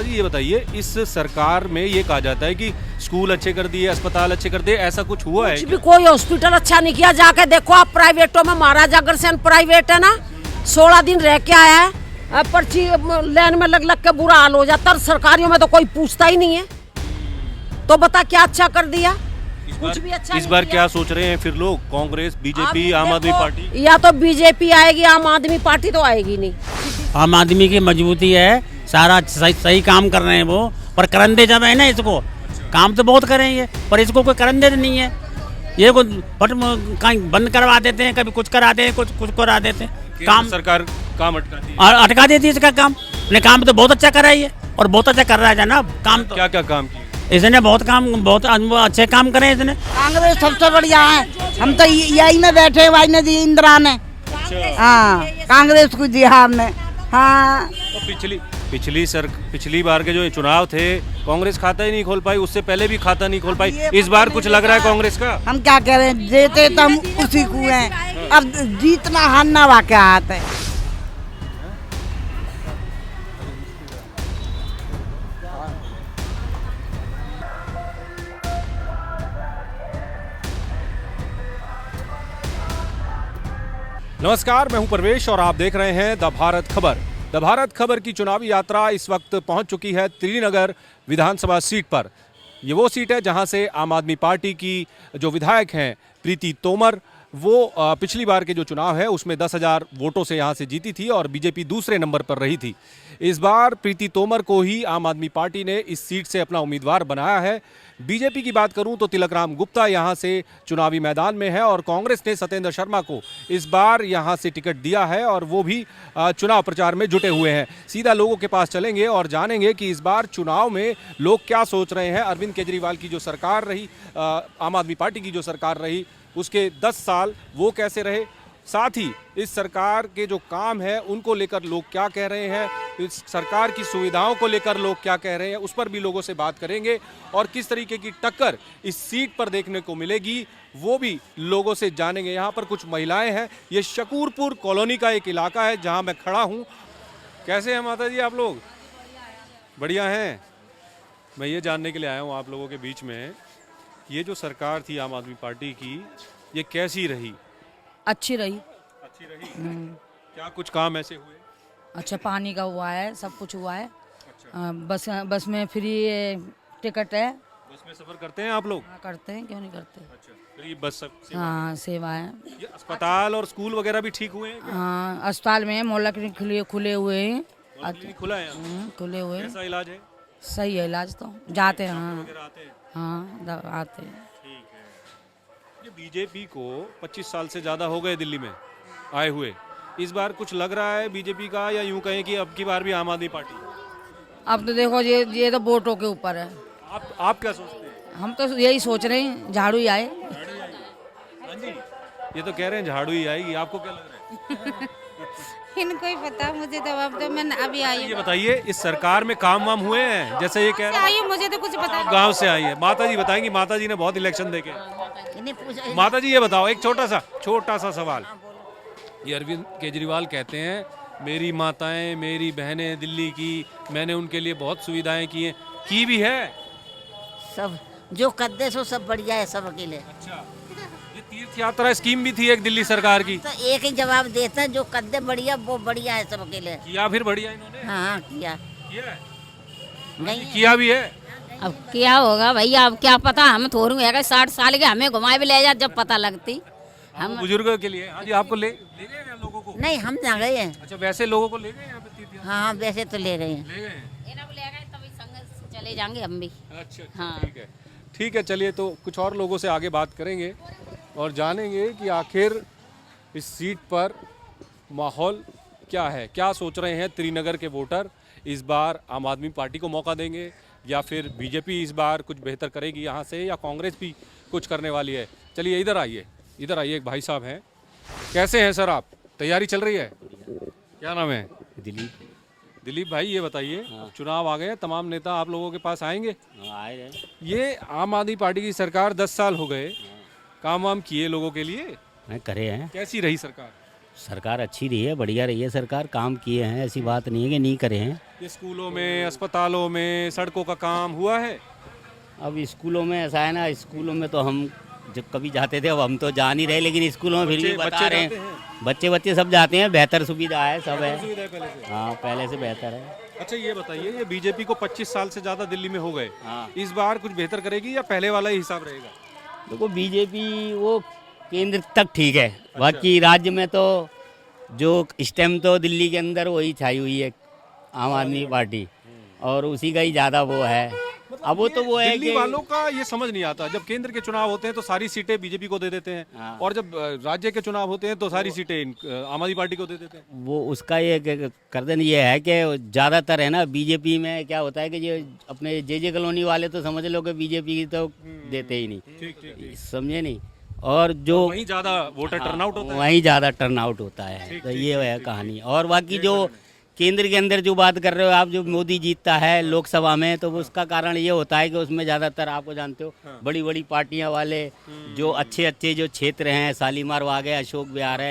जी ये बताइए, इस सरकार में ये कहा जाता है कि स्कूल अच्छे कर दिए, अस्पताल अच्छे कर दिए, ऐसा कुछ हुआ है कुछ क्या? भी कोई हॉस्पिटल अच्छा नहीं किया। जाके देखो आप प्राइवेटों में, महाराजा अग्रसेन प्राइवेट है ना, 16 दिन रह के आया है, अब पर्ची लाइन में लग लग के बुरा हाल हो जाता है। सरकारियों में तो कोई पूछता ही नहीं है, तो बता क्या अच्छा कर दिया? कुछ भी अच्छा इस नहीं बार किया। क्या सोच रहे हैं फिर लोग? कांग्रेस, बीजेपी, आप आम आदमी देखो, पार्टी? या तो बीजेपी आएगी, आम आदमी पार्टी तो आएगी नहीं। आम आदमी की मजबूती है, सारा सही काम कर रहे हैं वो, पर करंदे जब है ना इसको, काम तो बहुत करे ये, पर इसको कोई करंदे नहीं है। ये को कहीं बंद करवा देते हैं, कभी कुछ करा देते हैं, कुछ करा देते हैं। काम सरकार काम अटकाती है। और अटका देती है इसका काम। अपने काम तो बहुत अच्छा कर रही है, और बहुत अच्छा कर रहा है जनाब काम तो। क्या क्या काम किया? इसने बहुत अच्छे काम करे इसने। कांग्रेस सबसे बढ़िया है। हम तो यही में बैठे, भाई ने दी इंदिरा ने। हाँ, कांग्रेस को दिया हमने। हाँ, तो पिछली बार के जो चुनाव थे, कांग्रेस खाता ही नहीं खोल पाई, उससे पहले भी खाता नहीं खोल पाई। इस बार कुछ लग रहा है कांग्रेस का? हम क्या कह रहे हैं, देते तो हम उसी को हैं। अब जीतना हारना वाक़या हाथ है। नमस्कार, मैं हूं परवेश और आप देख रहे हैं द भारत खबर। द भारत खबर की चुनावी यात्रा इस वक्त पहुंच चुकी है त्रिनगर विधानसभा सीट पर। ये वो सीट है जहां से आम आदमी पार्टी की जो विधायक हैं प्रीति तोमर, वो पिछली बार के जो चुनाव है उसमें 10,000 वोटों से यहां से जीती थी और बीजेपी दूसरे नंबर पर रही थी। इस बार प्रीति तोमर को ही आम आदमी पार्टी ने इस सीट से अपना उम्मीदवार बनाया है। बीजेपी की बात करूं तो तिलक राम गुप्ता यहां से चुनावी मैदान में है और कांग्रेस ने सत्येंद्र शर्मा को इस बार यहां से टिकट दिया है और वो भी चुनाव प्रचार में जुटे हुए हैं। सीधा लोगों के पास चलेंगे और जानेंगे कि इस बार चुनाव में लोग क्या सोच रहे हैं। अरविंद केजरीवाल की जो सरकार रही, आम आदमी पार्टी की जो सरकार रही, उसके 10 साल वो कैसे रहे, साथ ही इस सरकार के जो काम है उनको लेकर लोग क्या कह रहे हैं, इस सरकार की सुविधाओं को लेकर लोग क्या कह रहे हैं, उस पर भी लोगों से बात करेंगे और किस तरीके की टक्कर इस सीट पर देखने को मिलेगी वो भी लोगों से जानेंगे। यहाँ पर कुछ महिलाएं हैं। ये शकूरपुर कॉलोनी का एक इलाका है जहाँ मैं खड़ा हूँ। कैसे हैं माता जी आप लोग? बढ़िया हैं। मैं ये जानने के लिए आया हूँ आप लोगों के बीच में, ये जो सरकार थी आम आदमी पार्टी की, ये कैसी रही? अच्छी रही। अच्छी रही। क्या कुछ काम ऐसे हुए? अच्छा, पानी का हुआ है, सब कुछ हुआ है। अच्छा। बस में फ्री टिकट है। बस में सफर करते हैं आप लोग? हाँ, करते हैं, क्यों नहीं करते। अच्छा, फ्री बस सब सेवा। हाँ, सेवा है। ये अस्पताल और स्कूल वगैरह भी ठीक हुए हैं क्या? हाँ, अस्पताल में मोहल्ला क्लिनिक खुले हुए हैं। क्लिनिक खुला है? खुले हुए हैं। कैसा इलाज है? सही है इलाज, तो जाते हैं। हाँ वगैरह आते हैं? हाँ, आते हैं। ठीक है। ये बीजेपी को 25 साल से ज़्यादा हो गए दिल्ली में आए हुए। इस बार कुछ लग रहा है बीजेपी का, या यूं कहें कि अब की बार भी आम आदमी पार्टी? अब तो देखो, ये तो वोटों के ऊपर है। आप क्या सोचते हैं? हम तो यही सोच रहे हैं झाड़ू ही आए। हाँ जी, ये तो कह रहे हैं झाड़ू ही आएगी, आपको क्या लग रहा है? इनको ही पता, मुझे तो अब तो मैं अभी आई ये हूँ। बताइए, इस सरकार में काम वाम हुए हैं जैसे ये कह रहे हैं? आई हूँ, मुझे तो कुछ पता आप गांव से आई है। माता जी बताएंगी, माता जी ने बहुत इलेक्शन देखे। माता जी ये बताओ, एक छोटा सा सवाल। ये अरविंद केजरीवाल कहते हैं मेरी माताएं, मेरी बहनें दिल्ली की, मैंने उनके लिए बहुत सुविधाएं की हैं, की भी है। सब जो कद्दे सो सब बढ़िया है सब अकेले। अच्छा, ये तीर्थ यात्रा स्कीम भी थी एक दिल्ली सरकार की। तो एक ही जवाब देता है, जो कद्दे बढ़िया वो बढ़िया है सब अकेले। किया फिर बढ़िया इन्होंने? हाँ किया। किया है? नहीं किया भी है। अब क्या होगा भैया, अब क्या पता, हम थोड़ू है 60 साल के, हमें घुमाए भी ले जा जब पता लगती। हम बुजुर्गों के लिए। हाँ जी, आपको ले गए हैं लोगों को? नहीं, हम ना गए हैं। अच्छा, वैसे लोगों को ले गए यहाँ पे तीर्थ यात्रा? हाँ वैसे तो ले गए हैं। ले गए हैं। तभी संग से चले जाएंगे हम भी। अच्छा, हाँ। ठीक है, चलिए तो कुछ और लोगों से आगे बात करेंगे और जानेंगे कि आखिर इस सीट पर माहौल क्या है, क्या सोच रहे हैं त्रिनगर के वोटर। इस बार आम आदमी पार्टी को मौका देंगे या फिर बीजेपी इस बार कुछ बेहतर करेगी यहाँ से, या कांग्रेस भी कुछ करने वाली है। चलिए इधर आइए, एक भाई साहब हैं। कैसे हैं सर आप? तैयारी चल रही है? क्या नाम है? दिलीप भाई, ये बताइए, चुनाव आ गए हैं, तमाम नेता आप लोगों के पास आएंगे? आए रहे। ये आम आदमी पार्टी की सरकार 10 साल हो गए, काम वाम किए लोगों के लिए? करे हैं, कैसी रही सरकार? सरकार अच्छी रही है, बढ़िया रही है सरकार, काम किए हैं, ऐसी बात नहीं है कि नहीं करे हैं। ये स्कूलों में, अस्पतालों में, सड़कों का काम हुआ है? अब स्कूलों में ऐसा है ना, स्कूलों में तो हम जब कभी जाते थे, अब हम तो जा नहीं रहे, लेकिन स्कूलों में फिर भी बता बच्चे रहे जाते हैं, बच्चे सब जाते हैं, बेहतर सुविधा है, सब है। सुविधा है पहले से। हाँ, पहले से बेहतर है। अच्छा ये बताइए, ये बीजेपी को 25 साल से ज्यादा दिल्ली में हो गए, हाँ। इस बार कुछ बेहतर करेगी या पहले वाला ही हिसाब रहेगा? देखो बीजेपी वो केंद्र तक ठीक है, बाकी राज्य में तो जो इस टाइम तो दिल्ली के अंदर वही छाई हुई है आम आदमी पार्टी, और उसी का ही ज़्यादा वो है। अब वो तो वो है दिल्ली कि वालों का ये समझ नहीं आता, जब केंद्र के चुनाव होते हैं तो सारी सीटें बीजेपी को दे देते हैं, हाँ। और जब राज्य के चुनाव होते हैं तो सारी सीटें आम आदमी पार्टी को दे देते हैं। वो उसका ये करदन ये है कि ज़्यादातर है ना बीजेपी में क्या होता है कि ये अपने जे कॉलोनी वाले तो समझ लो कि बीजेपी की तो देते ही नहीं, ठीक। समझे नहीं, और जो वहीं ज्यादा वोटर टर्नआउट होता है। वहीं ज़्यादा टर्नआउट होता है, तो ये है कहानी। और बाकी जो केंद्र के अंदर जो बात कर रहे हो आप, जो मोदी जीतता है लोकसभा में, तो उसका कारण ये होता है कि उसमें ज़्यादातर आपको जानते हो बड़ी बड़ी पार्टियां वाले जो अच्छे जो क्षेत्र हैं, शालीमार आ गए, अशोक विहार है,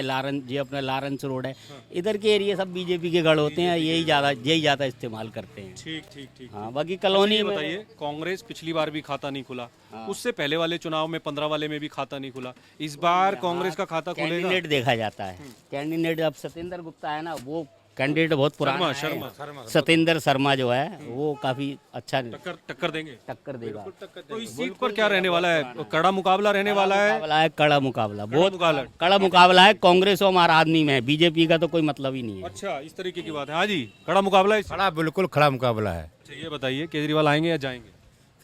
अपना लारेंस रोड है, इधर के एरिया सब बीजेपी के गढ़ होते हैं, यही ज़्यादा इस्तेमाल करते हैं। ठीक। हाँ, बाकी कॉलोनी ये में बताइए, कांग्रेस पिछली बार भी खाता नहीं खुला, उससे पहले वाले चुनाव में 15 वाले में भी खाता नहीं खुला, इस बार कांग्रेस का खाता खुलेगा? कैंडिडेट देखा जाता है, कैंडिडेट अब सत्येंद्र गुप्ता है ना, वो कैंडिडेट बहुत पुराना है। शर्मा। सत्येंद्र शर्मा जो है वो काफी अच्छा टक्कर देंगे। टक्कर देगा। तो इस सीट पर क्या रहने वाला है? कड़ा मुकाबला रहने वाला है। कड़ा मुकाबला बहुत कड़ा मुकाबला है कांग्रेस और आम आदमी में, बीजेपी का तो कोई मतलब ही नहीं है। अच्छा, इस तरीके की बात है। हाँ जी, कड़ा मुकाबला है। खड़ा, बिल्कुल खड़ा मुकाबला है। अच्छा, ये बताइए, केजरीवाल आएंगे या जाएंगे?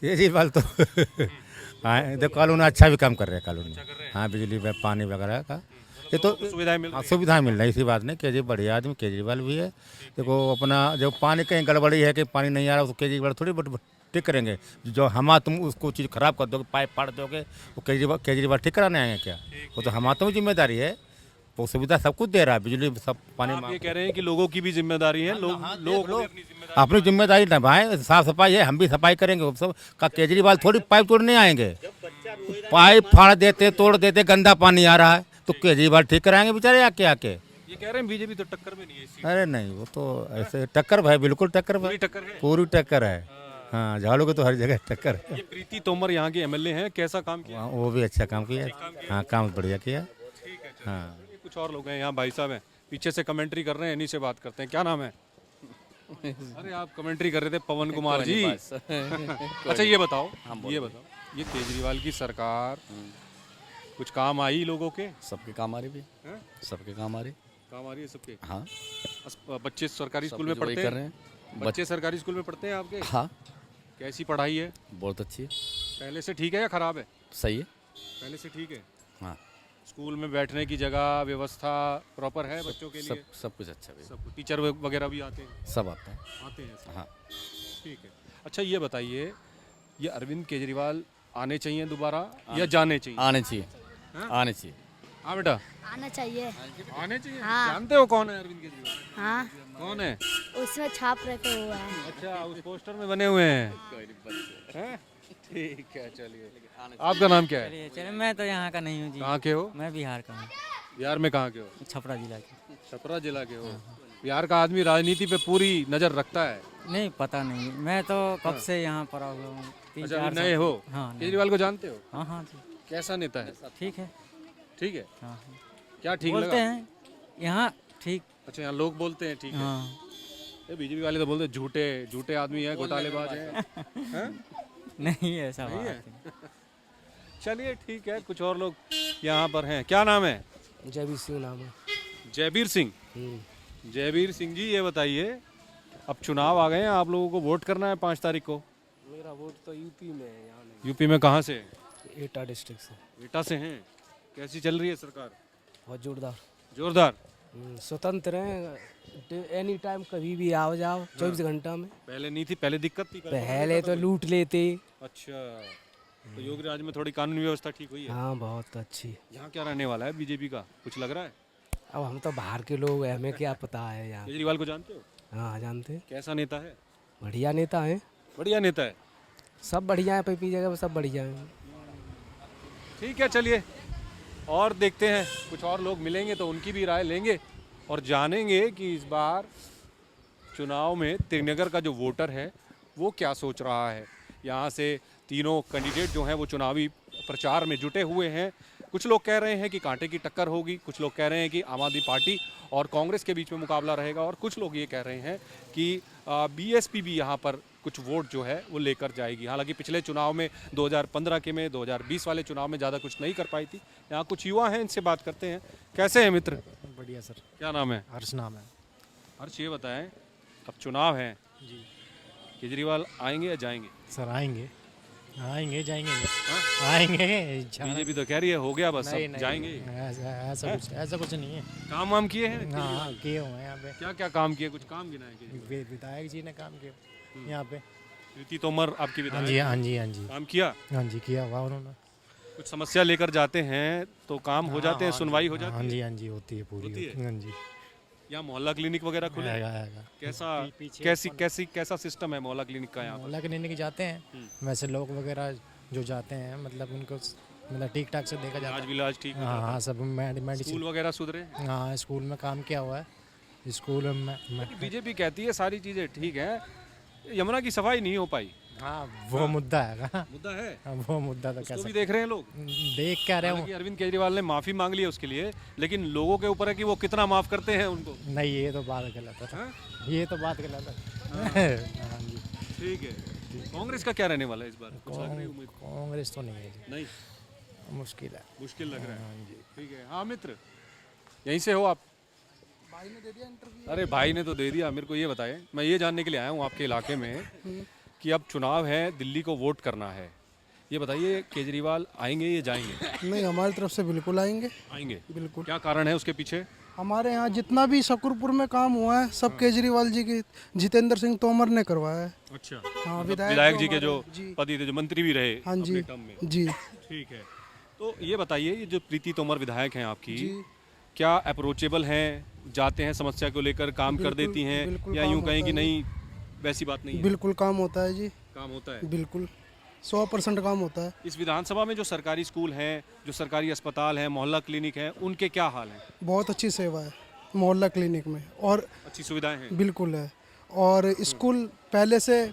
केजरीवाल तो देखो कॉलोनी अच्छा भी काम कर रहे हैं, कॉलोनी हाँ, बिजली में पानी वगैरह का ये तो सुविधाएं मिल हाँ, सुविधाएं मिल रही है, इसी बात नहीं। केजरीवाल बढ़िया आदमी केजरीवाल भी है। देखो अपना जो पानी कहीं गड़बड़ी है कि पानी नहीं आ रहा, तो केजरीवाल थोड़ी ठीक करेंगे। जो तुम उसको चीज़ खराब कर दोगे, पाइप फाड़ दोगे, वो केजरीवाल ठीक कराने आएंगे क्या? वो तो हमारी जिम्मेदारी है, वो सुविधा सब कुछ दे रहा है, बिजली सब पानी। आप ये कह रहे हैं कि लोगों की भी जिम्मेदारी है, लोग अपनी जिम्मेदारी निभाएं, साफ सफाई है, हम भी सफाई करेंगे। वो सब का केजरीवाल थोड़ी पाइप तोड़ने आएंगे, पाइप फाड़ देते, तोड़ देते, गंदा पानी आ रहा है तो केजरीवाल ठीक कराएंगे बेचारे आके। ये कह रहे हैं बीजेपी तो टक्कर में नहीं है इस सीट। अरे नहीं, वो तो ऐसे टक्कर भाई, बिल्कुल टक्कर भाई, पूरी टक्कर है। हाँ, झाड़ू को तो हर जगह टक्कर है। ये प्रीति तोमर यहाँ के एमएलए हैं, कैसा काम किया? वो भी अच्छा काम किया, हाँ काम बढ़िया किया। हाँ, कुछ और लोग हैं यहाँ, भाई साहब हैं पीछे से कमेंट्री कर रहे हैं, इन्हीं से बात करते हैं। क्या नाम है? अरे आप कमेंट्री कर रहे थे, पवन कुमार जी। अच्छा ये बताओ, ये केजरीवाल की सरकार कुछ काम आई लोगों के? सबके काम आ रही भी, सबके काम आ रही है सबके। हाँ, बच्चे सरकारी स्कूल में पढ़ते कर रहे हैं? हैं। बच्चे सरकारी स्कूल में पढ़ते हैं आपके? हाँ, कैसी पढ़ाई है? बहुत अच्छी है, पहले से ठीक है या खराब है? सही है। पहले से ठीक है। हाँ, स्कूल में बैठने की जगह व्यवस्था प्रॉपर है बच्चों के लिए? सब कुछ अच्छा है, सब टीचर वगैरह भी आते हैं? सब आता है। सब। हाँ, ठीक है। अच्छा ये बताइए, ये अरविंद केजरीवाल आने चाहिए दोबारा या जाने चाहिए? आने चाहिए, आने चाहिए। हाँ बेटा, आना चाहिए। आने चाहिए। हाँ। जानते हो कौन है अरविंद केजरीवाल? हाँ, कौन है? उसमें छाप रखे हुए हैं। अच्छा, उस पोस्टर में बने हुए हैं। हैं? ठीक है, चलिए। आपका नाम क्या है? चलिए, मैं तो यहाँ का नहीं हूँ जी। कहाँ के हो? मैं बिहार का हूँ। बिहार में कहाँ के हो? छपरा जिला के। छपरा जिला के हो? बिहार का आदमी राजनीति पे पूरी नजर रखता है। नहीं, पता नहीं, मैं तो कब से यहाँ पड़ा हुआ हूँ। अच्छा, अभी नए हो? हाँ, केजरीवाल को जानते हो? हाँ हाँ जी। कैसा नेता है? ठीक है। ठीक है। हाँ, क्या ठीक बोलते लगा? हैं यहाँ ठीक। अच्छा, यहाँ लोग बोलते हैं ठीक है। हाँ, बीजेपी वाले तो बोलते हैं झूठे आदमी है, घोटालेबाज है। नहीं ऐसा बात है। चलिए ठीक है, कुछ और लोग यहाँ पर हैं। क्या नाम है? जयवीर सिंह नाम है। जयवीर सिंह। जयवीर सिंह जी, ये बताइए, अब चुनाव आ गए हैं, आप लोगों को वोट करना है 5 तारीख को। मेरा वोट तो यूपी में है, यहाँ नहीं। यूपी में कहाँ से? एटा डिस्ट्रिक्ट से। एटा से हैं। कैसी चल रही है सरकार? बहुत जोरदार। जोरदार। स्वतंत्र हैं, एनी टाइम कभी भी आओ जाओ, 24 घंटा में। पहले नहीं थी, पहले दिक्कत थी। पहले तो लूट लेते। अच्छा, तो योगी राज में थोड़ी कानून व्यवस्था ठीक हुई है? हाँ, बहुत अच्छी। यहाँ क्या रहने वाला है बीजेपी का, कुछ लग रहा है? अब हम तो बाहर के लोग हैं, हमें क्या पता है यहाँ। केजरीवाल को जानते हो? हाँ, जानते हैं। कैसा नेता है? बढ़िया नेता है। बढ़िया नेता है। सब बढ़िया है, पीपी जगह सब बढ़िया है। ठीक है, चलिए और देखते हैं कुछ और लोग मिलेंगे तो उनकी भी राय लेंगे और जानेंगे कि इस बार चुनाव में त्रिनगर का जो वोटर है वो क्या सोच रहा है। यहाँ से तीनों कैंडिडेट जो हैं वो चुनावी प्रचार में जुटे हुए हैं। कुछ लोग कह रहे हैं कि कांटे की टक्कर होगी, कुछ लोग कह रहे हैं कि आम आदमी पार्टी और कांग्रेस के बीच में मुकाबला रहेगा और कुछ लोग ये कह रहे हैं कि बीएसपी भी यहाँ पर कुछ वोट जो है वो लेकर जाएगी। हालांकि पिछले चुनाव में 2015 के में 2020 वाले चुनाव में ज़्यादा कुछ नहीं कर पाई थी। यहाँ कुछ युवा हैं, इनसे बात करते हैं। कैसे हैं मित्र? बढ़िया सर। क्या नाम है? हर्ष नाम है। हर्ष, ये बताएं, अब चुनाव है जी, केजरीवाल आएंगे या जाएंगे? सर आएंगे, आएंगे जाएंगे आएंगे। बीजेपी तो कह रही है हो गया बस, अब जाएंगे। ऐसा कुछ नहीं है। काम वाम किए हैं? हाँ किए हुए हैं यहाँ पे। क्या क्या काम किए? कुछ काम गिनाए? विधायक जी ने काम किया यहाँ पे। प्रीति तोमर आपकी विधायक? हाँ जी काम किया? हाँ जी किया हुआ उन्होंने। कुछ समस्या लेकर जाते हैं तो काम हो जाते हैं, सुनवाई हो जाती है? हाँ जी होती है पूरी। हाँ जी। यहाँ मोहल्ला क्लिनिक वगैरह खुले? कैसा सिस्टम है मोहल्ला क्लिनिक का? यहाँ मोहल्ला क्लिनिक जाते हैं वैसे लोग वगैरह जो जाते हैं, मतलब उनको मतलब ठीक ठाक से देखा जाता है। इलाज ठीक? हाँ सब मेडिसिन। स्कूल वगैरह सुधरे? हाँ स्कूल में काम किया हुआ है। स्कूल में बीजेपी कहती है सारी चीज़ें ठीक है, यमुना की सफाई नहीं हो पाई। हाँ वो मुद्दा है। मुद्दा है वो मुद्दा तो कैसे भी देख रहे हैं लोग? देख क्या रहे हो? अरविंद केजरीवाल ने माफी मांग ली है उसके लिए, लेकिन लोगों के ऊपर है कि वो कितना माफ करते हैं उनको। नहीं ये तो बात गलत है। ये तो बात गलत है। ठीक है। कांग्रेस का क्या रहने वाला है इस बार? कांग्रेस तो नहीं है। नहीं, मुश्किल है। मुश्किल लग रहा है। ठीक है। हाँ मित्र, यहीं से हो आप? भाई ने दे दिया इंटरव्यू। अरे भाई ने तो दे दिया। मेरे को ये बताएं, मैं ये जानने के लिए आया हूँ आपके इलाके में कि अब चुनाव है, दिल्ली को वोट करना है। ये बताइए केजरीवाल आएंगे या जाएंगे? नहीं, हमारी तरफ से बिल्कुल आएंगे। आएंगे? बिल्कुल। क्या कारण है उसके पीछे? हमारे यहाँ जितना भी शकरपुर में काम हुआ है सब केजरीवाल जी के, जितेंद्र सिंह तोमर ने करवाया है। अच्छा। हाँ, विधायक जी के जो पति थे, जो मंत्री भी रहे। हाँ जी जी। ठीक है। तो ये बताइए, ये जो प्रीति तोमर विधायक हैं आपकी, क्या अप्रोचेबल हैं? जाते हैं समस्या को लेकर, काम कर देती हैं, या यूँ कहें कि नहीं वैसी बात नहीं है? बिल्कुल काम होता है जी। काम होता है? बिल्कुल 100% काम होता है। इस विधानसभा में जो सरकारी स्कूल हैं, जो सरकारी अस्पताल हैं, मोहल्ला क्लिनिक हैं, उनके क्या हाल हैं? बहुत अच्छी सेवा है मोहल्ला क्लिनिक में और अच्छी सुविधाएं हैं? बिल्कुल है। और स्कूल पहले से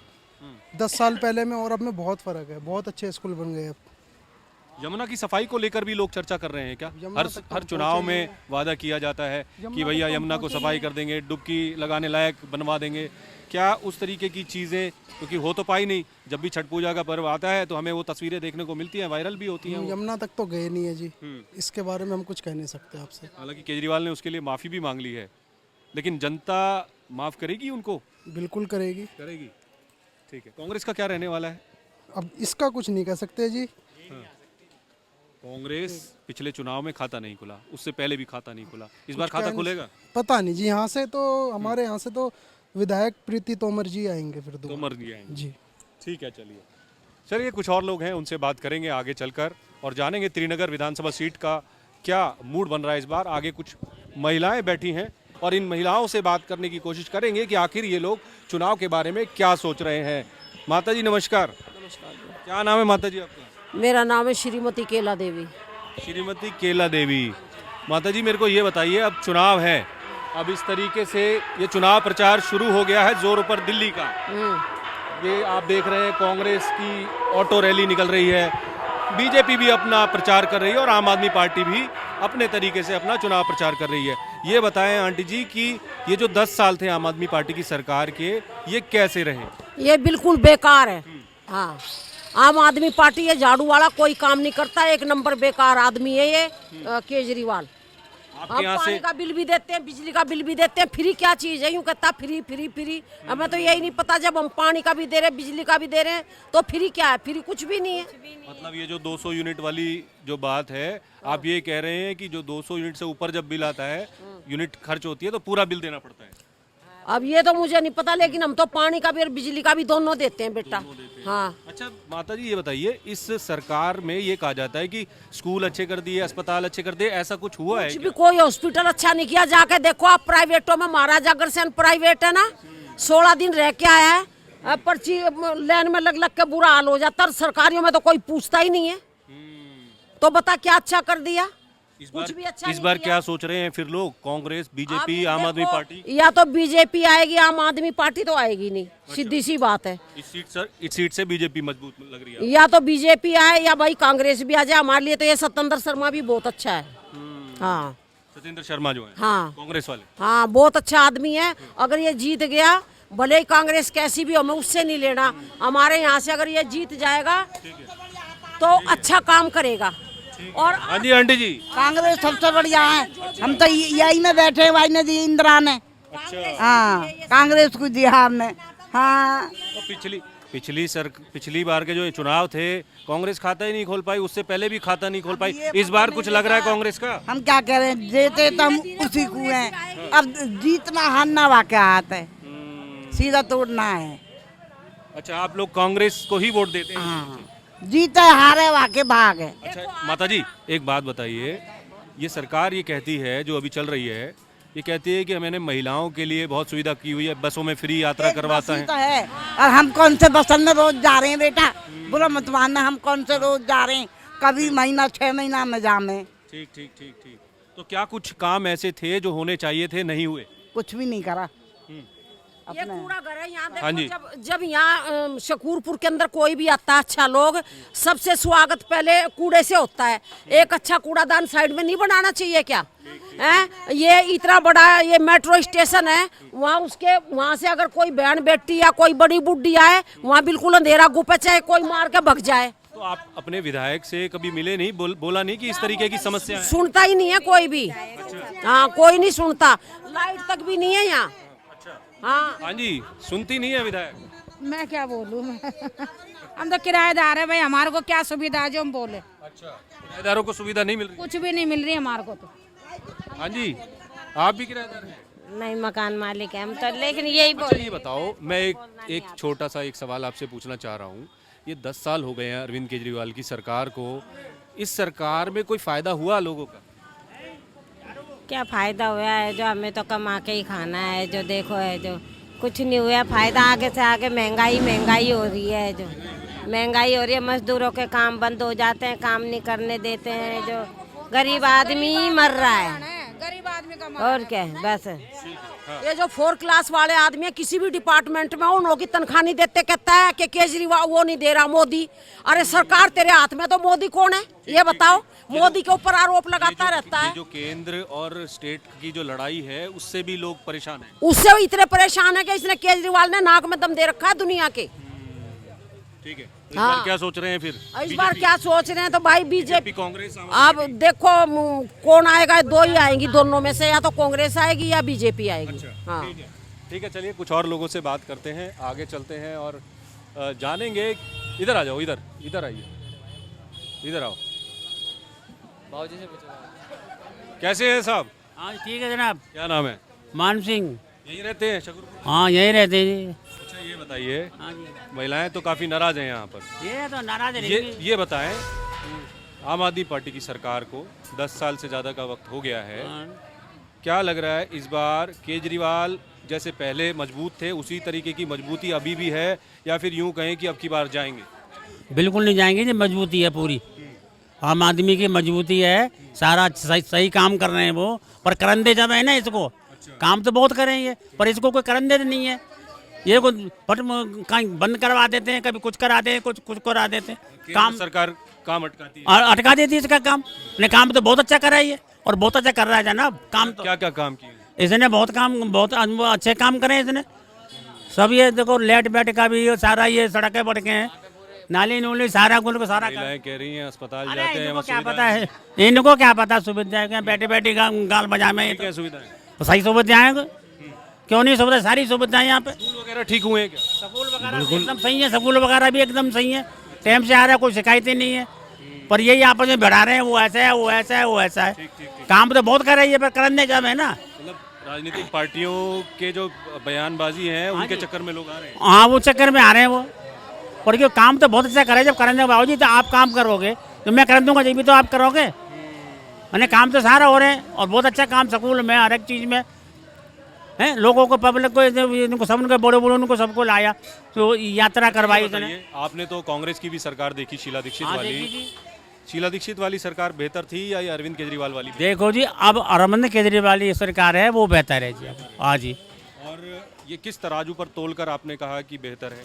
10 साल पहले में और अब में बहुत फ़र्क है। बहुत अच्छे स्कूल बन गए अब। यमुना की सफाई को लेकर भी लोग चर्चा कर रहे हैं क्या? हर चुनाव में वादा किया जाता है कि भैया यमुना को सफाई कर देंगे, डुबकी लगाने लायक बनवा देंगे। क्या उस तरीके की चीज़ें, क्योंकि हो तो पाई नहीं, जब भी छठ पूजा का पर्व आता है तो हमें वो तस्वीरें देखने को मिलती हैं, वायरल भी होती हैं। यमुना तक तो गए नहीं है जी, इसके बारे में हम कुछ कह नहीं सकते आपसे। हालांकि केजरीवाल ने उसके लिए माफ़ी भी मांग ली है, लेकिन जनता माफ़ करेगी उनको? बिल्कुल करेगी। करेगी। ठीक है। कांग्रेस का क्या रहने वाला है? अब इसका कुछ नहीं कह सकते जी। कांग्रेस पिछले चुनाव में खाता नहीं खुला, उससे पहले भी खाता नहीं खुला, इस बार खाता खुलेगा? पता नहीं जी। यहाँ से तो हमारे यहाँ से तो विधायक प्रीति तोमर जी आएंगे फिर। तोमर जी आएंगे जी। ठीक है। चलिए कुछ और लोग हैं, उनसे बात करेंगे आगे चलकर और जानेंगे त्रिनगर विधानसभा सीट का क्या मूड बन रहा है इस बार। आगे कुछ महिलाएं बैठी हैं और इन महिलाओं से बात करने की कोशिश करेंगे कि आखिर ये लोग चुनाव के बारे में क्या सोच रहे हैं। माता जी नमस्कार। नमस्कार। क्या नाम है माता जी आपका? मेरा नाम है श्रीमती केला देवी। श्रीमती केला देवी। माता जी मेरे को ये बताइए, अब चुनाव है, अब इस तरीके से ये चुनाव प्रचार शुरू हो गया है जोरों पर दिल्ली का। ये आप देख रहे हैं कांग्रेस की ऑटो रैली निकल रही है, बीजेपी भी अपना प्रचार कर रही है और आम आदमी पार्टी भी अपने तरीके से अपना चुनाव प्रचार कर रही है। ये बताएं आंटी जी कि ये जो 10 साल थे आम आदमी पार्टी की सरकार के, ये कैसे रहे? ये बिल्कुल बेकार है। हाँ, आम आदमी पार्टी ये झाड़ू वाला कोई काम नहीं करता, एक नंबर बेकार आदमी है ये केजरीवाल। हम पानी का बिल भी देते हैं, बिजली का बिल भी देते हैं, फ्री क्या चीज है? यूँ कहता फ्री फ्री फ्री। हमें तो यही नहीं पता, जब हम पानी का भी दे रहे हैं, बिजली का भी दे रहे हैं, तो फ्री क्या है? फ्री कुछ भी नहीं है। मतलब ये जो 200 यूनिट वाली जो बात है, आप ये कह रहे हैं कि जो 200 यूनिट से ऊपर जब बिल आता है, यूनिट खर्च होती है, तो पूरा बिल देना पड़ता है? अब ये तो मुझे नहीं पता, लेकिन हम तो पानी का भी और बिजली का भी दोनों देते हैं बेटा। हाँ। अच्छा माता जी ये बताइए, इस सरकार में ये कहा जाता है कि स्कूल अच्छे कर दिए, अस्पताल अच्छे कर दिए, ऐसा कुछ हुआ है? कुछ भी कोई हॉस्पिटल अच्छा नहीं किया। जाके देखो आप प्राइवेटों में, महाराजा अग्रसेन प्राइवेट है ना, 16 दिन रह के आया है, पर्ची लाइन में लग लग के बुरा हाल हो जाता है। सरकारियों में तो कोई पूछता ही नहीं है, तो बता क्या अच्छा कर दिया? इस बार क्या सोच रहे हैं फिर लोग? कांग्रेस, बीजेपी, आम आदमी पार्टी? या तो बीजेपी आएगी, आम आदमी पार्टी तो आएगी नहीं, सीधी सी बात है। इस सीट से बीजेपी मजबूत लग रही है। या तो बीजेपी आए या भाई कांग्रेस भी आ जाए। हमारे लिए तो ये सत्येंद्र शर्मा भी बहुत अच्छा है। हाँ, सत्येंद्र शर्मा जो है, हाँ, कांग्रेस वाले, हाँ, बहुत अच्छा आदमी है। अगर ये जीत गया, भले ही कांग्रेस कैसी भी हो, हमें उससे नहीं लेना। हमारे यहाँ से अगर ये जीत जाएगा तो अच्छा काम करेगा। और हाँ जी, आंटी जी, कांग्रेस सबसे बढ़िया है। हम तो यही में बैठे, भाई ने दी इंदिरा ने। हाँ, कांग्रेस को दिया हमने। हाँ, तो पिछली बार के जो चुनाव थे, कांग्रेस खाता ही नहीं खोल पाई, उससे पहले भी खाता नहीं खोल पाई। इस बार कुछ लग रहा है कांग्रेस का? हम क्या कह रहे हैं, जीते तो हम उसी को हैं। अब जीतना हारना वाकई हाथ है, सीधा तोड़ना है। अच्छा, आप लोग कांग्रेस को ही वोट देते हैं? हाँ, जीते हारे वाके भाग है। अच्छा माता जी, एक बात बताइए, ये सरकार ये कहती है, जो अभी चल रही है, ये कहती है कि मैंने महिलाओं के लिए बहुत सुविधा की हुई है, बसों में फ्री यात्रा करवाता है। तो है। और हम कौन से बस में रोज जा रहे हैं बेटा, बुरा मत मानना, हम कौन से रोज जा रहे हैं, कभी महीना 6 महीना में जामे। ठीक ठीक ठीक ठीक। तो क्या कुछ काम ऐसे थे जो होने चाहिए थे, नहीं हुए? कुछ भी नहीं करा। ये कूड़ा घर है यहाँ, हाँ देखो, जब यहाँ शकूरपुर के अंदर कोई भी आता है अच्छा लोग, सबसे स्वागत पहले कूड़े से होता है। एक अच्छा कूड़ादान साइड में नहीं बनाना चाहिए क्या? हैं, ये इतना बड़ा ये मेट्रो स्टेशन है, वहाँ से अगर कोई बहन बेटी या कोई बड़ी बुड्ढी आए, वहाँ बिल्कुल अंधेरा गुफे, चाहे कोई मार के भग जाए। तो आप अपने विधायक से कभी मिले नहीं, बोला नहीं कि इस तरीके की समस्या है? सुनता ही नहीं है कोई भी। हाँ, कोई नहीं सुनता, लाइट तक भी नहीं है यहाँ। हाँ, हाँ जी, सुनती नहीं है विधायक? मैं क्या बोलूँ हम तो किराएदार है भाई, हमारे को क्या सुविधा है जो हम बोले। अच्छा, किराएदारों को सुविधा नहीं मिल रही? कुछ भी नहीं मिल रही हमारे को तो। हाँ जी, आप भी किराएदार हैं? नहीं, मकान मालिक है हम तो, लेकिन यही अच्छा, ये बताओ, मैं एक छोटा सा एक सवाल आपसे पूछना चाह रहा हूँ। ये 10 साल हो गए हैं अरविंद केजरीवाल की सरकार को, इस सरकार में कोई फायदा हुआ लोगों का? क्या फायदा हुआ है? जो हमें तो कमा के ही खाना है, जो देखो है, जो कुछ नहीं हुआ फायदा। आगे से आगे महंगाई हो रही है, जो महंगाई हो रही है, मजदूरों के काम बंद हो जाते हैं, काम नहीं करने देते हैं, जो गरीब आदमी मर रहा है। गरीब आदमी का और क्या है, बस। ये जो 4 क्लास वाले आदमी है, किसी भी डिपार्टमेंट में उन लोगों की तनख्वाह नहीं देते, कहता है कि केजरीवाल वो नहीं दे रहा, मोदी। अरे सरकार तेरे हाथ में, तो मोदी कौन है ये बताओ? मोदी के ऊपर आरोप लगाता रहता है। जो केंद्र और स्टेट की जो लड़ाई है, उससे भी लोग परेशान हैं। उससे भी इतने परेशान है कि इसने केजरीवाल ने नाक में दम दे रखा है दुनिया के। ठीक है, इस बार क्या सोच रहे हैं फिर? इस बार क्या सोच रहे हैं तो भाई बीजेपी, कांग्रेस। अब देखो कौन आएगा, 2 ही आएंगी दोनों में से, या तो कांग्रेस आएगी या बीजेपी आएगी। अच्छा, हाँ, ठीक है, चलिए कुछ और लोगों से बात करते हैं, आगे चलते हैं और जानेंगे। इधर आ जाओ, इधर आइए, इधर आओ। बाबूजी से कैसे हैं साहब? हाँ ठीक है जनाब। क्या नाम है? मान सिंह। यहीं रहते हैं शकूरपुर? हाँ, यहीं रहते हैं। अच्छा, ये बताइए, हाँ जी, महिलाएं तो काफी नाराज हैं यहाँ पर। ये तो नाराज है। ये बताएं, आम आदमी पार्टी की सरकार को 10 साल से ज़्यादा का वक्त हो गया है, क्या लग रहा है इस बार केजरीवाल जैसे पहले मजबूत थे, उसी तरीके की मजबूती अभी भी है, या फिर यूं कहें कि अब की बार जाएंगे? बिल्कुल नहीं जाएंगे, ये मजबूती है पूरी। आम आदमी की मजबूती है, सारा सही काम कर रहे हैं वो, पर करंदे जब है ना इसको, काम तो बहुत करेंगे पर इसको कोई करंदे नहीं है। ये को कहीं बंद करवा देते हैं, कभी कुछ करा देते हैं, कुछ करा देते हैं। काम सरकार काम अटकाती है, और अटका देती है इसका काम। ने काम तो बहुत अच्छा करा है और बहुत अच्छा कर रहा है जनाब काम। तो क्या क्या काम किए इसने? बहुत अच्छे काम करे इसने सब। ये देखो लेट बैठ का भी सारा, ये सड़कें बढ़ के हैं, नाली नूली सारा गुल को सारा कह रही हैं अस्पताल अरे जाते हैं। इनको क्या पता है, इनको क्या पता सुविधाएं, बैठे बैठे गाल बजा में। क्या सुविधाएं? तो सही सुविधाएं, क्यों नहीं सुविधा, सारी सुविधाएं यहाँ पे। स्कूल वगैरह ठीक हुए हैं क्या? स्कूल वगैरह एकदम सही है, स्कूल वगैरह भी एकदम सही है, टाइम से आ रहा है, कोई शिकायत ही नहीं है। पर यही आपस में बढ़ा रहे हैं, वो ऐसा है, वो ऐसा है, वो ऐसा है। काम तो बहुत कर रही है पर करने जब है ना, मतलब राजनीतिक पार्टियों के जो बयानबाजी है उनके चक्कर में लोग आ रहे हैं। हाँ, वो चक्कर में आ रहे हैं वो। और क्यों काम तो बहुत अच्छा करे, जब करने के बावजूद तो आप काम करोगे तो मैं कर दूंगा, जब भी तो आप करोगे। मैंने काम तो सारा हो रहे हैं और बहुत अच्छा काम स्कूल में, हर एक चीज़ में है। लोगों को, पब्लिक को, इनको सब, उनके बड़े उनको सबको लाया, तो यात्रा करवाई। आपने तो कांग्रेस की भी सरकार देखी, शीला दीक्षित वाली, शीला दीक्षित वाली सरकार बेहतर थी या ये अरविंद केजरीवाल वाली? देखो जी, अब अरविंद केजरीवाल की सरकार है वो बेहतर है जी। अब हाँ जी। और ये किस तराजू पर तोलकर आपने कहा कि बेहतर है?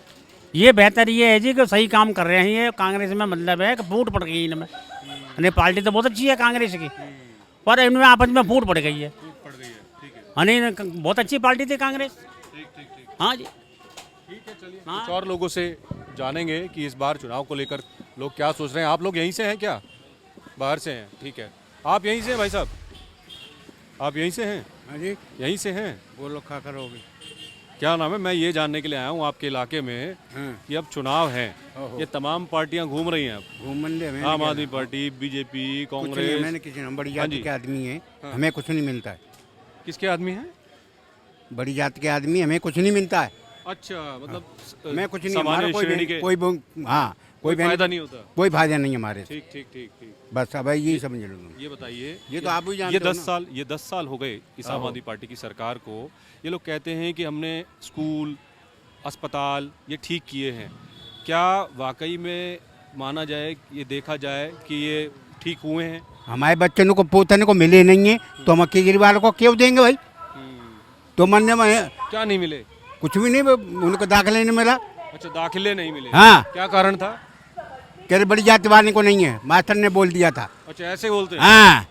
ये बेहतर ये है जी कि सही काम कर रहे हैं ये। कांग्रेस में मतलब है कि फूट पड़ गई इनमें। यानी पार्टी तो बहुत अच्छी है कांग्रेस की, पर इनमें आपस में फूट पड़ गई है। यानी बहुत अच्छी पार्टी थी कांग्रेस। हाँ जी। ठीक है, चलिए कुछ और लोगों से जानेंगे कि इस बार चुनाव को लेकर लोग क्या सोच रहे हैं। आप लोग यहीं से हैं क्या? बाहर से हैं? ठीक है, आप यहीं से हैं भाई साहब? आप यहीं से हैं? हाँ जी, यहीं से हैं? बोलो क्या करोगे? क्या नाम है? मैं ये जानने के लिए आया हूँ आपके इलाके में कि अब चुनाव है, ये तमाम पार्टियां घूम रही हैं अब। घूमने आम आदमी पार्टी, बीजेपी, कांग्रेस। मैंने किसी हम बड़ी हाँ जाति जी। के आदमी हैं, हमें कुछ नहीं मिलता है। किसके आदमी हैं? बड़ी जाति के आदमी, हमें कुछ नहीं मिलता है। अच्छा, मतलब मैं कुछ नहीं, सामान्य हमारा श्रेणी के कोई फायदा नहीं होता। कोई फायदा नहीं हमारे। ठीक ठीक ठीक ठीक। बस अब यही समझ लो। ये बताइए, ये तो आप भी जानते ये हो 10 साल हो गए इस आम आदमी पार्टी की सरकार को। ये लोग कहते हैं कि हमने स्कूल, अस्पताल ये ठीक किए हैं। क्या वाकई में माना जाए, ये देखा जाए कि ये ठीक हुए हैं? हमारे बच्चों को पोतने को मिले नहीं है तो हम केजरीवाल को क्यों देंगे भाई? तो मन में क्या नहीं मिले? कुछ भी नहीं, उनको दाखिले नहीं मिला। अच्छा, दाखिले नहीं मिले। हाँ। क्या कारण था? कह बड़ी जाति वाले को नहीं है, मास्टर ने बोल दिया था। अच्छा, ऐसे बोलते हैं? हाँ।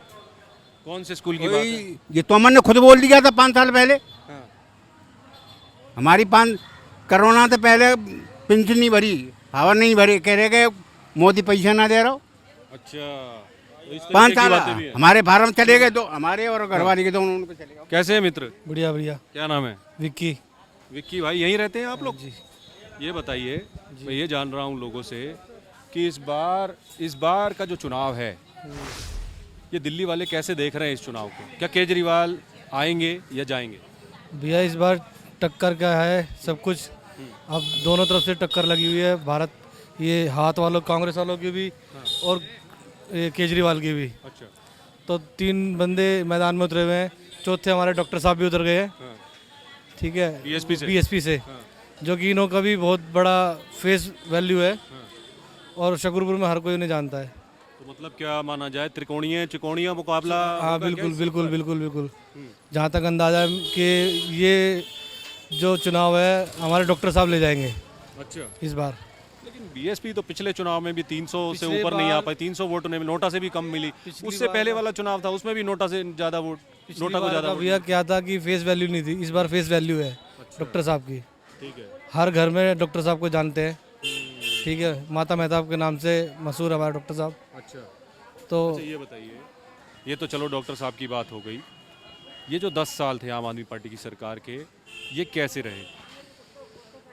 कौन से स्कूल की बात है? ये तो ने खुद बोल दिया था 5 साल पहले। हाँ। हमारी कोरोना से पहले पेंशन नहीं भरी, हवा नहीं भरी, कह रहे गए मोदी पैसा ना दे रहा हो। अच्छा, तो इस 5 तरीके की साल बातें भी हैं। हमारे फार्म चले गए, तो हमारे और घरवाली के तो उनको चले गए। कैसे है मित्र? बढ़िया बढ़िया। क्या नाम है? विक्की। विक्की भाई, यहीं रहते हैं आप लोग? ये बताइए, मैं ये जान रहा हूँ लोगों से कि इस बार का जो चुनाव है, ये दिल्ली वाले कैसे देख रहे हैं इस चुनाव को? क्या केजरीवाल आएंगे या जाएंगे? भैया इस बार टक्कर का है सब कुछ। अब दोनों तरफ से टक्कर लगी हुई है। भारत ये हाथ वालों, कांग्रेस वालों की भी और ये केजरीवाल की भी। अच्छा। तो 3 बंदे मैदान में उतरे हुए हैं। चौथे हमारे डॉक्टर साहब भी उतर गए हैं। ठीक है, बीएसपी से जो कि इन्हों का भी बहुत बड़ा फेस वैल्यू है और शकरपुर में हर कोई उन्हें जानता है। तो मतलब क्या माना जाए, त्रिकोणीय मुकाबला? हाँ बिल्कुल बिल्कुल बिल्कुल बिल्कुल। जहाँ तक अंदाजा है कि ये जो चुनाव है हमारे डॉक्टर साहब ले जाएंगे। अच्छा। इस बार लेकिन बीएसपी तो पिछले चुनाव में भी 300 से ऊपर नहीं आ पाई, 300 वोट उन्हें नोटा से भी कम मिली। उससे पहले वाला चुनाव था, उसमें भी नोटा से ज़्यादा वोट, नोटा को ज़्यादा। भैया क्या था कि फेस वैल्यू नहीं थी, इस बार फेस वैल्यू है डॉक्टर साहब की। ठीक है, हर घर में डॉक्टर साहब को जानते हैं। ठीक है, माता मेहताब के नाम से मशहूर हमारे डॉक्टर साहब। अच्छा। तो ये बताइए, ये तो चलो डॉक्टर साहब की बात हो गई, ये जो 10 साल थे आम आदमी पार्टी की सरकार के, ये कैसे रहे?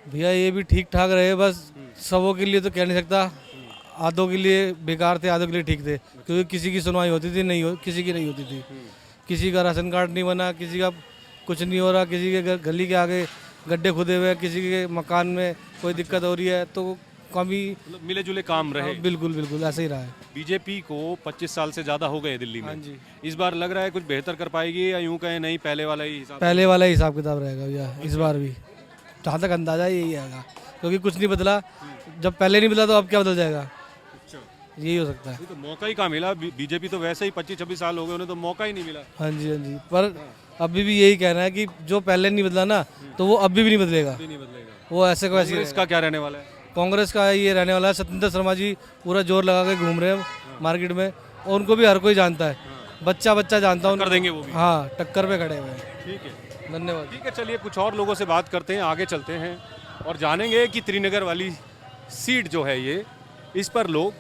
भैया ये भी ठीक ठाक रहे, बस सबों के लिए तो कह नहीं सकता। आधों के लिए बेकार थे, आधों के लिए ठीक थे, क्योंकि किसी की सुनवाई होती थी, किसी की नहीं होती थी। किसी का राशन कार्ड नहीं बना, किसी का कुछ नहीं हो रहा, किसी के गली के आगे गड्ढे खुदे हुए, किसी के मकान में कोई दिक्कत हो रही है, तो कभी मिले जुले काम रहे। बिल्कुल बिल्कुल ऐसे ही रहा है। बीजेपी को 25 साल से ज़्यादा हो गए दिल्ली में। हाँ जी। इस बार लग रहा है कुछ बेहतर कर पाएगी या यूं कहें नहीं, पहले वाला ही हिसाब? पहले वाला ही हिसाब किताब रहेगा भैया इस बार भी, जहाँ तक अंदाजा यही आएगा, क्योंकि कुछ नहीं बदला। जब पहले नहीं बदला तो अब क्या बदल जाएगा? यही हो सकता है। तो मौका ही कहाँ मिला? बीजेपी तो वैसे ही 25-26 साल हो गए, उन्हें तो मौका ही नहीं मिला। हाँ जी हाँ जी, पर अभी भी यही कहना है कि जो पहले नहीं बदला ना, तो वो अभी भी नहीं बदलेगा। वो ऐसे को ऐसे। इसका क्या रहने वाला है? कांग्रेस का ये रहने वाला है। सत्येंद्र शर्मा जी पूरा जोर लगा के घूम रहे हैं मार्केट में, और उनको भी हर कोई जानता है। बच्चा जानता है, कर देंगे वो भी। हाँ, टक्कर पे खड़े हुए हैं। ठीक है, धन्यवाद। ठीक है, चलिए कुछ और लोगों से बात करते हैं, आगे चलते हैं और जानेंगे कि त्रिनगर वाली सीट जो है ये, इस पर लोग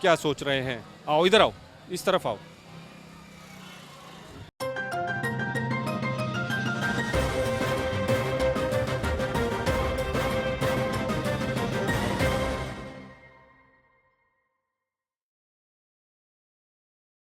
क्या सोच रहे हैं। आओ इधर आओ, इस तरफ आओ।